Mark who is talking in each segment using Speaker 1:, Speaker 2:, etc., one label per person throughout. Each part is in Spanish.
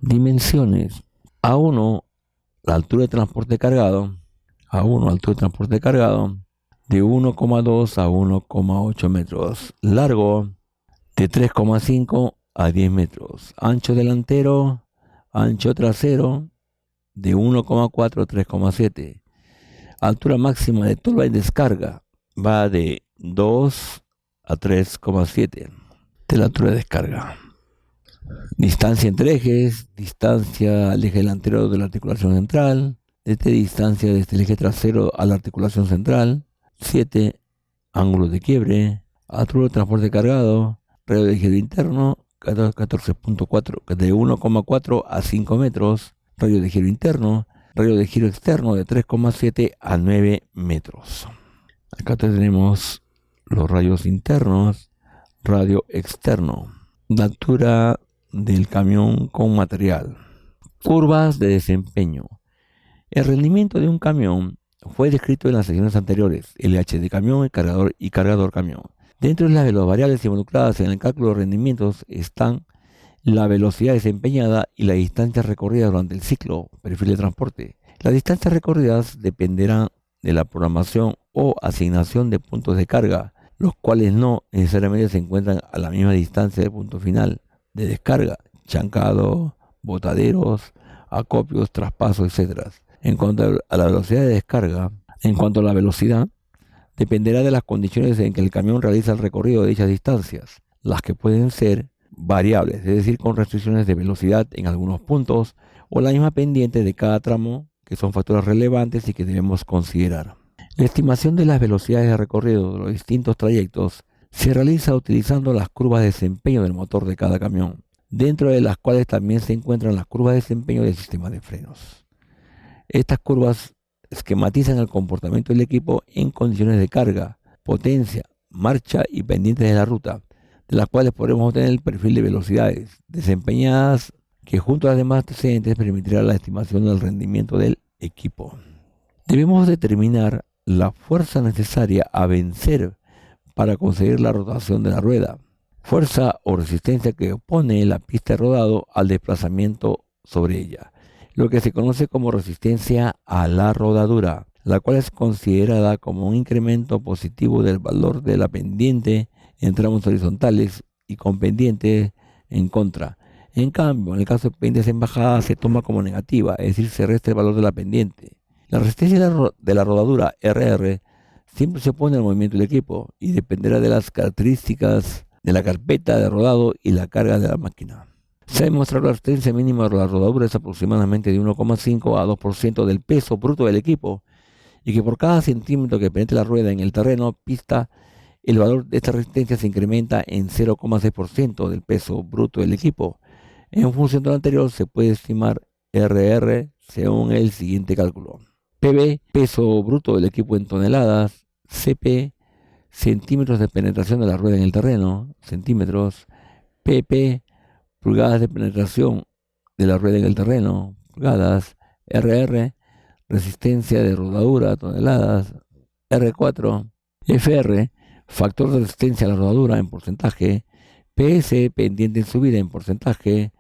Speaker 1: Dimensiones. A1, la altura de transporte cargado. A1, altura de transporte cargado. De 1,2 a 1,8 metros. Largo, de 3,5 a 10 metros. Ancho delantero, ancho trasero, de 1,4 a 3,7. Altura máxima de tolva y descarga va de 2 a 3,7 de la altura de descarga. Distancia entre ejes, distancia al eje delantero de la articulación central, distancia desde el eje trasero a la articulación central, 7 ángulos de quiebre, altura de transporte cargado, radio de giro interno, 14,4 de 1,4 a 5 metros, radio de giro interno, radio de giro externo de 3,7 a 9 metros. Acá tenemos los radios internos, radio externo, la altura del camión con material. Curvas de desempeño. El rendimiento de un camión fue descrito en las secciones anteriores, LH de camión y cargador camión. Dentro de las variables involucradas en el cálculo de rendimientos están la velocidad desempeñada y la distancia recorrida durante el ciclo, perfil de transporte. Las distancias recorridas dependerán de la programación o asignación de puntos de carga, los cuales no necesariamente se encuentran a la misma distancia del punto final de descarga, chancado, botaderos, acopios, traspasos, etc. En cuanto a la velocidad de descarga, dependerá de las condiciones en que el camión realiza el recorrido de dichas distancias, las que pueden ser variables, es decir, con restricciones de velocidad en algunos puntos o la misma pendiente de cada tramo, que son factores relevantes y que debemos considerar. La estimación de las velocidades de recorrido de los distintos trayectos se realiza utilizando las curvas de desempeño del motor de cada camión, dentro de las cuales también se encuentran las curvas de desempeño del sistema de frenos. Estas curvas esquematizan el comportamiento del equipo en condiciones de carga, potencia, marcha y pendientes de la ruta, de las cuales podremos obtener el perfil de velocidades desempeñadas que junto a las demás antecedentes permitirá la estimación del rendimiento del equipo. Debemos determinar la fuerza necesaria a vencer para conseguir la rotación de la rueda, fuerza o resistencia que opone la pista de rodado al desplazamiento sobre ella, lo que se conoce como resistencia a la rodadura, la cual es considerada como un incremento positivo del valor de la pendiente en tramos horizontales y con pendiente en contra. En cambio, en el caso de pendientes en bajada se toma como negativa, es decir, se resta el valor de la pendiente. La resistencia de la rodadura, RR, siempre se opone al movimiento del equipo y dependerá de las características de la carpeta de rodado y la carga de la máquina. Se ha demostrado la resistencia mínima de la rodadura es aproximadamente de 1,5 a 2% del peso bruto del equipo y que por cada centímetro que penetre la rueda en el terreno pista, el valor de esta resistencia se incrementa en 0,6% del peso bruto del equipo. En función de lo anterior, se puede estimar RR según el siguiente cálculo. PB, peso bruto del equipo en toneladas. CP, centímetros de penetración de la rueda en el terreno, centímetros. PP, pulgadas de penetración de la rueda en el terreno, pulgadas. RR, resistencia de rodadura, toneladas. R4, FR, factor de resistencia a la rodadura en porcentaje. PS, pendiente en subida en porcentaje.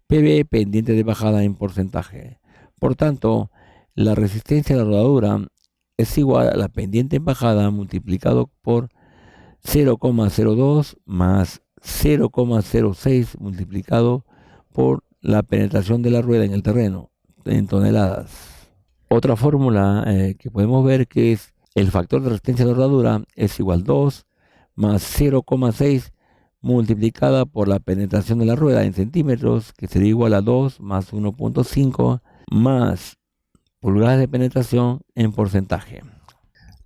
Speaker 1: PB, pendiente de bajada en porcentaje. Por tanto, la resistencia a la rodadura es igual a la pendiente en bajada multiplicado por 0,02 más 0,06 multiplicado por la penetración de la rueda en el terreno en toneladas. Otra fórmula que podemos ver que es el factor de resistencia a la rodadura es igual a 2 más 0,6 multiplicada por la penetración de la rueda en centímetros, que sería igual a 2 más 1,5 más pulgadas de penetración en porcentaje.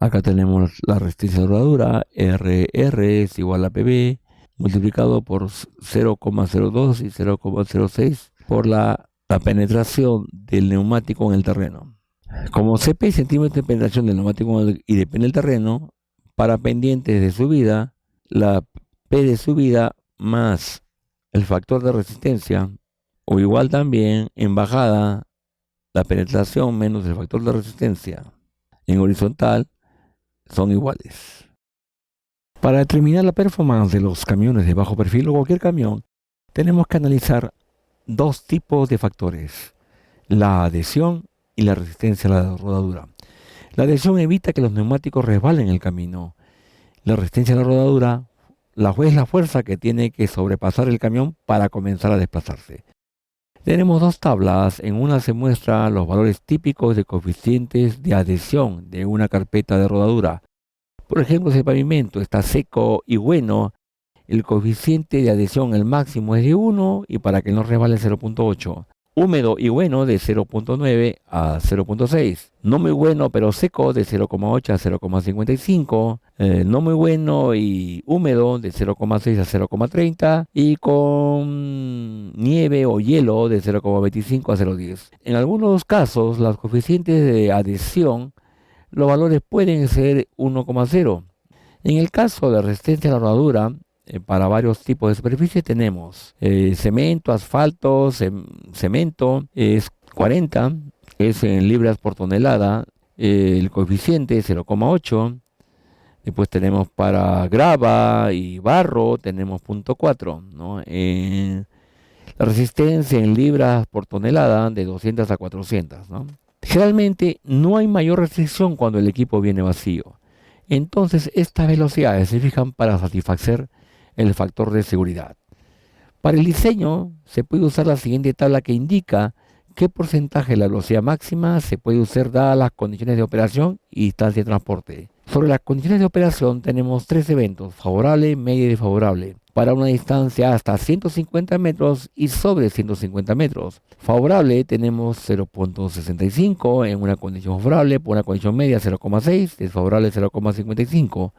Speaker 1: Acá tenemos la resistencia de rodadura, RR es igual a PB, multiplicado por 0,02 y 0,06 por la penetración del neumático en el terreno. Como CP, centímetros de penetración del neumático y depende del terreno, para pendientes de subida, la P de subida más el factor de resistencia, o igual también en bajada, la penetración menos el factor de resistencia en horizontal, son iguales. Para determinar la performance de los camiones de bajo perfil o cualquier camión, tenemos que analizar dos tipos de factores: la adhesión y la resistencia a la rodadura. La adhesión evita que los neumáticos resbalen en el camino. La resistencia a la rodadura es la fuerza que tiene que sobrepasar el camión para comenzar a desplazarse. Tenemos dos tablas. En una se muestran los valores típicos de coeficientes de adhesión de una carpeta de rodadura. Por ejemplo, si el pavimento está seco y bueno, el coeficiente de adhesión, el máximo, es de 1 y para que no resbale 0.8. Húmedo y bueno de 0.9 a 0.6. No muy bueno pero seco de 0.8 a 0.55. No muy bueno y húmedo de 0.6 a 0.30. Y con nieve o hielo de 0.25 a 0.10. En algunos casos, los coeficientes de adhesión, los valores pueden ser 1.0. En el caso de resistencia a la rodadura, para varios tipos de superficie tenemos cemento, asfalto, cemento es 40, es en libras por tonelada, el coeficiente es 0.8. Después tenemos para grava y barro, tenemos 0.4, ¿no? La resistencia en libras por tonelada de 200 a 400, ¿no? Generalmente no hay mayor restricción cuando el equipo viene vacío. Entonces estas velocidades se fijan para satisfacer el factor de seguridad. Para el diseño se puede usar la siguiente tabla que indica qué porcentaje de la velocidad máxima se puede usar dadas las condiciones de operación y distancia de transporte. Sobre las condiciones de operación tenemos tres eventos: favorable, media y desfavorable, para una distancia hasta 150 metros y sobre 150 metros. Favorable tenemos 0.65 en una condición favorable, por una condición media 0.6, desfavorable 0.55.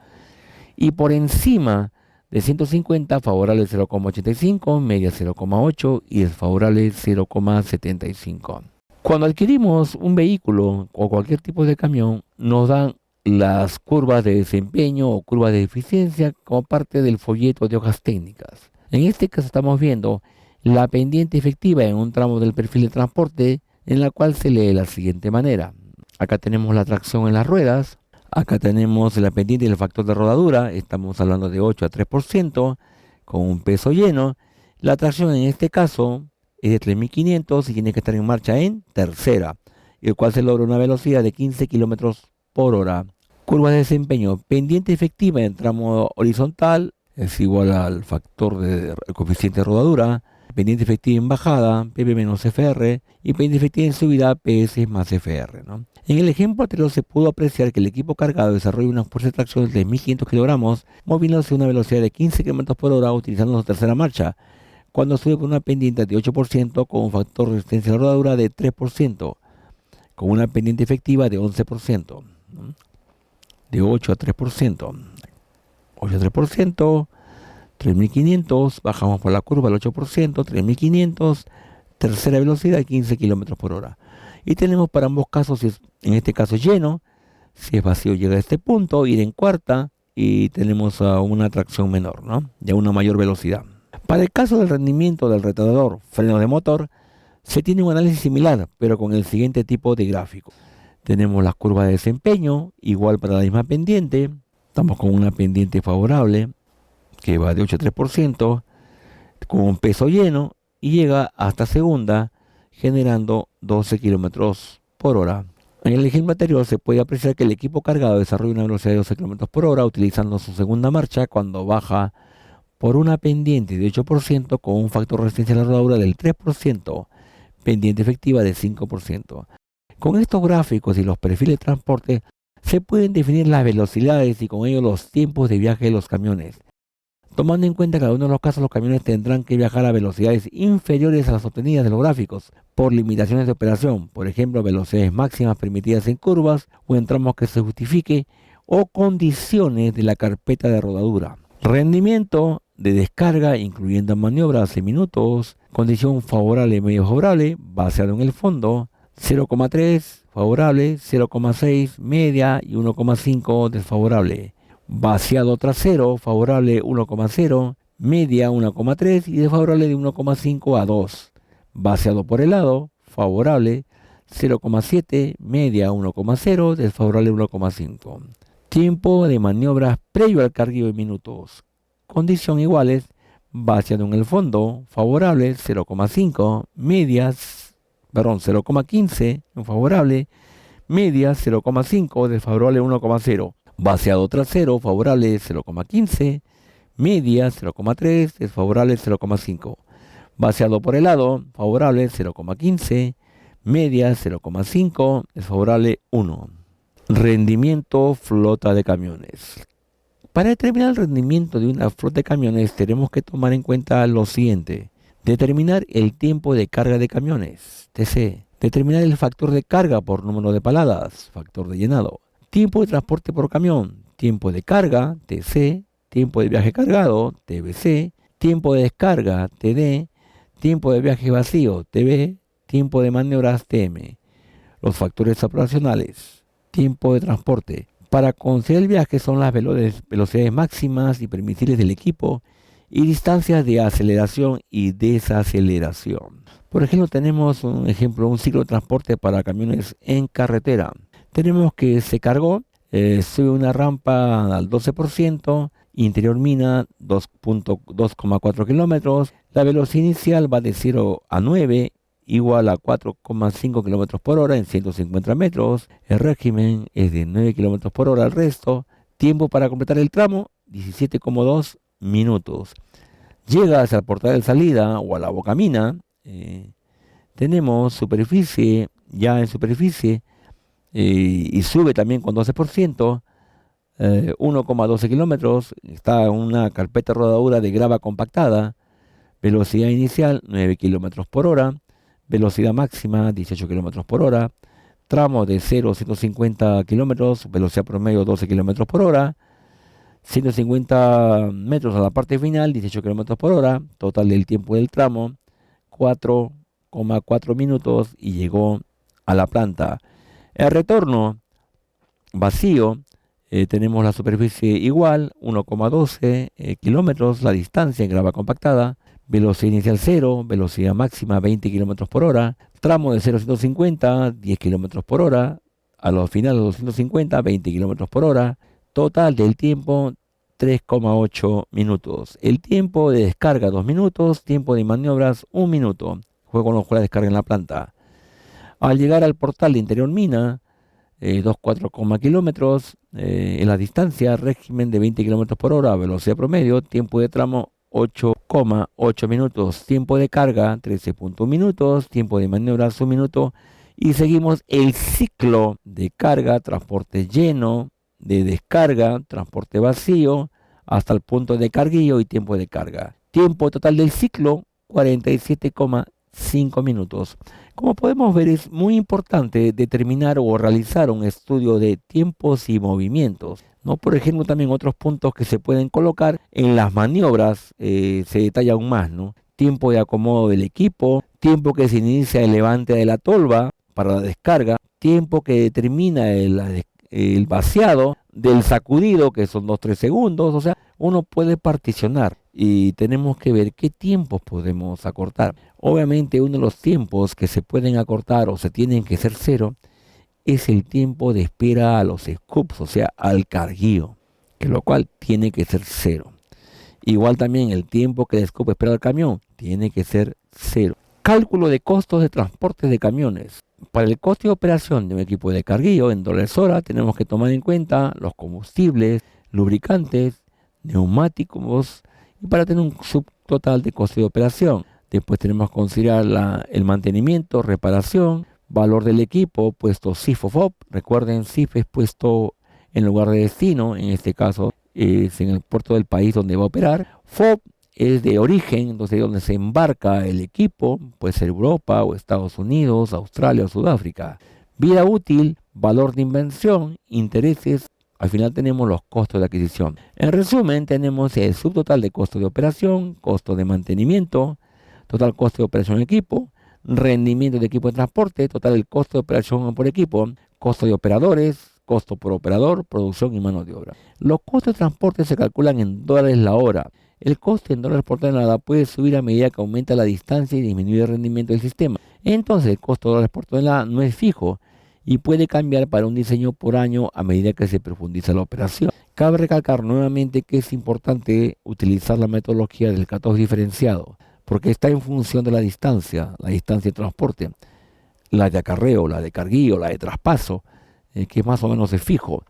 Speaker 1: Y por encima de 150, favorable 0.85, media 0.8 y desfavorable 0.75. Cuando adquirimos un vehículo o cualquier tipo de camión, nos dan las curvas de desempeño o curvas de eficiencia como parte del folleto de hojas técnicas. En este caso estamos viendo la pendiente efectiva en un tramo del perfil de transporte, en la cual se lee de la siguiente manera. Acá tenemos la tracción en las ruedas. Acá tenemos la pendiente del factor de rodadura, estamos hablando de 8 a 3%, con un peso lleno. La tracción en este caso es de 3.500 y tiene que estar en marcha en tercera, el cual se logra una velocidad de 15 kilómetros por hora. Curva de desempeño: pendiente efectiva en tramo horizontal es igual al factor de coeficiente de rodadura. Pendiente efectiva en bajada, PP menos FR, y pendiente efectiva en subida, PS más FR, ¿no? En el ejemplo anterior se pudo apreciar que el equipo cargado desarrolla una fuerza de tracción de 1.500 kilogramos, moviéndose a una velocidad de 15 km por hora utilizando su tercera marcha, cuando sube por una pendiente de 8% con un factor de resistencia a la rodadura de 3%, con una pendiente efectiva de 11%, ¿no? De 8 a 3%. 8 a 3%. 3.500, bajamos por la curva al 8%, 3.500, tercera velocidad 15 km por hora. Y tenemos para ambos casos, si es, en este caso lleno, si es vacío llega a este punto, ir en cuarta y tenemos una tracción menor, ¿no? Ya una mayor velocidad. Para el caso del rendimiento del retardador, freno de motor, se tiene un análisis similar, pero con el siguiente tipo de gráfico. Tenemos las curvas de desempeño, igual para la misma pendiente, estamos con una pendiente favorable, que va de 8 a 3%, con un peso lleno y llega hasta segunda, generando 12 kilómetros por hora. En el ejemplo anterior se puede apreciar que el equipo cargado desarrolla una velocidad de 12 kilómetros por hora utilizando su segunda marcha cuando baja por una pendiente de 8% con un factor de resistencia a la rodadura del 3%, pendiente efectiva de 5%. Con estos gráficos y los perfiles de transporte se pueden definir las velocidades y con ello los tiempos de viaje de los camiones. Tomando en cuenta que en algunos de los casos los camiones tendrán que viajar a velocidades inferiores a las obtenidas de los gráficos por limitaciones de operación, por ejemplo velocidades máximas permitidas en curvas o en tramos que se justifique o condiciones de la carpeta de rodadura. Rendimiento de descarga incluyendo maniobras en minutos, condición favorable y medio favorable, baseado en el fondo, 0,3 favorable, 0,6 media y 1,5 desfavorable. Vaciado trasero, favorable 1,0, media 1,3 y desfavorable de 1,5 a 2. Vaciado por el lado, favorable 0,7, media 1,0, desfavorable 1,5. Tiempo de maniobras previo al cargueo en minutos. Condición iguales, vaciado en el fondo, favorable 0,5, medias, 0,15, favorable, medias 0,5, desfavorable 1,0, vaciado trasero, favorable 0,15, media 0,3, desfavorable 0,5, vaciado por el lado, favorable 0,15, media 0,5, desfavorable 1. Rendimiento flota de camiones. Para determinar el rendimiento de una flota de camiones tenemos que tomar en cuenta lo siguiente: determinar el tiempo de carga de camiones, TC, determinar el factor de carga por número de paladas, factor de llenado, tiempo de transporte por camión, tiempo de carga, TC, tiempo de viaje cargado, TBC, tiempo de descarga, TD, tiempo de viaje vacío, TB, tiempo de maniobras, TM. Los factores operacionales: tiempo de transporte. Para conceder el viaje son las velocidades máximas y permisibles del equipo y distancias de aceleración y desaceleración. Por ejemplo, tenemos un ciclo de transporte para camiones en carretera. Tenemos que se cargó, sube una rampa al 12%, interior mina 2,4 kilómetros, la velocidad inicial va de 0 a 9, igual a 4,5 km por hora en 150 metros, el régimen es de 9 km por hora el resto, tiempo para completar el tramo 17,2 minutos. Llega hacia el portal de salida o a la bocamina, tenemos superficie, ya en superficie, y sube también con 12%, 1,12 kilómetros, está una carpeta rodadura de grava compactada, velocidad inicial 9 kilómetros por hora, velocidad máxima 18 kilómetros por hora, tramo de 0 a 150 kilómetros, velocidad promedio 12 kilómetros por hora, 150 metros a la parte final, 18 kilómetros por hora, total del tiempo del tramo, 4,4 minutos y llegó a la planta. El retorno vacío, tenemos la superficie igual, 1,12 kilómetros, la distancia en grava compactada, velocidad inicial 0, velocidad máxima 20 km por hora, tramo de 0 a 150, 10 km por hora, a los finales de 250, 20 km por hora, total del tiempo 3,8 minutos. El tiempo de descarga 2 minutos, tiempo de maniobras 1 minuto. Juego con los cuales descarga en la planta. Al llegar al portal de interior mina, 2,4 kilómetros, en la distancia, régimen de 20 km por hora, velocidad promedio, tiempo de tramo 8,8 minutos, tiempo de carga 13,1 minutos, tiempo de maniobras 1 minuto y seguimos el ciclo de carga, transporte lleno, de descarga, transporte vacío, hasta el punto de carguillo y tiempo de carga. Tiempo total del ciclo 47,5 minutos. Como podemos ver, es muy importante determinar o realizar un estudio de tiempos y movimientos, ¿no? Por ejemplo, también otros puntos que se pueden colocar en las maniobras, se detalla aún más, ¿no? Tiempo de acomodo del equipo, tiempo que se inicia el levante de la tolva para la descarga, tiempo que determina el vaciado del sacudido, que son 2-3 segundos. O sea, uno puede particionar y tenemos que ver qué tiempos podemos acortar. Obviamente uno de los tiempos que se pueden acortar o se tienen que ser cero es el tiempo de espera a los scoops, o sea, al carguío, que lo cual tiene que ser cero. Igual también el tiempo que el scoop espera al camión tiene que ser cero. Cálculo de costos de transporte de camiones. Para el coste de operación de un equipo de carguillo en dólares hora tenemos que tomar en cuenta los combustibles, lubricantes, neumáticos y para tener un subtotal de coste de operación. Después tenemos que considerar el mantenimiento, reparación, valor del equipo, puesto CIF o FOB. Recuerden, CIF es puesto en lugar de destino, en este caso es en el puerto del país donde va a operar. FOB es de origen, entonces donde se embarca el equipo, puede ser Europa o Estados Unidos, Australia o Sudáfrica. Vida útil, valor de invención, intereses. Al final tenemos los costos de adquisición. En resumen, tenemos el subtotal de costo de operación, costo de mantenimiento, total costo de operación en equipo, rendimiento de equipo de transporte, total el costo de operación por equipo, costo de operadores, costo por operador, producción y mano de obra. Los costos de transporte se calculan en dólares la hora. El coste en dólares por tonelada puede subir a medida que aumenta la distancia y disminuye el rendimiento del sistema. Entonces el costo de dólares por tonelada no es fijo y puede cambiar para un diseño por año a medida que se profundiza la operación. Cabe recalcar nuevamente que es importante utilizar la metodología del cutoff diferenciado, porque está en función de la distancia de transporte, la de acarreo, la de carguillo, la de traspaso, que más o menos es fijo.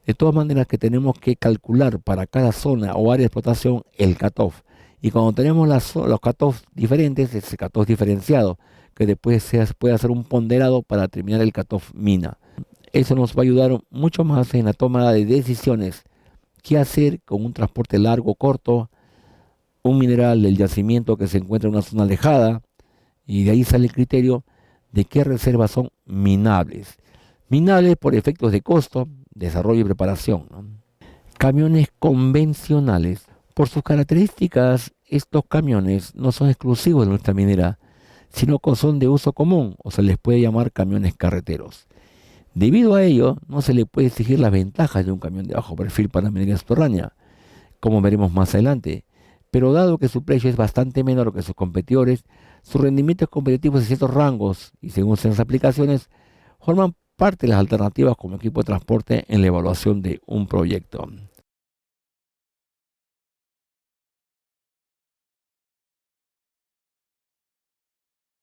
Speaker 1: De todas maneras que tenemos que calcular para cada zona o área de explotación el cutoff. Y cuando tenemos los cutoffs diferentes, ese cutoff diferenciado, que después se puede hacer un ponderado para determinar el cutoff mina. Eso nos va a ayudar mucho más en la toma de decisiones. ¿Qué hacer con un transporte largo o corto? Un mineral del yacimiento que se encuentra en una zona alejada, y de ahí sale el criterio de qué reservas son minables. Minables por efectos de costo, desarrollo y preparación, ¿no? Camiones convencionales. Por sus características, estos camiones no son exclusivos de nuestra minera, sino que son de uso común, o se les puede llamar camiones carreteros. Debido a ello, no se le puede exigir las ventajas de un camión de bajo perfil para minería subterránea, como veremos más adelante. Pero dado que su precio es bastante menor que sus competidores, sus rendimientos competitivos en ciertos rangos y según las aplicaciones, forman parte de las alternativas como equipo de transporte en la evaluación de un proyecto.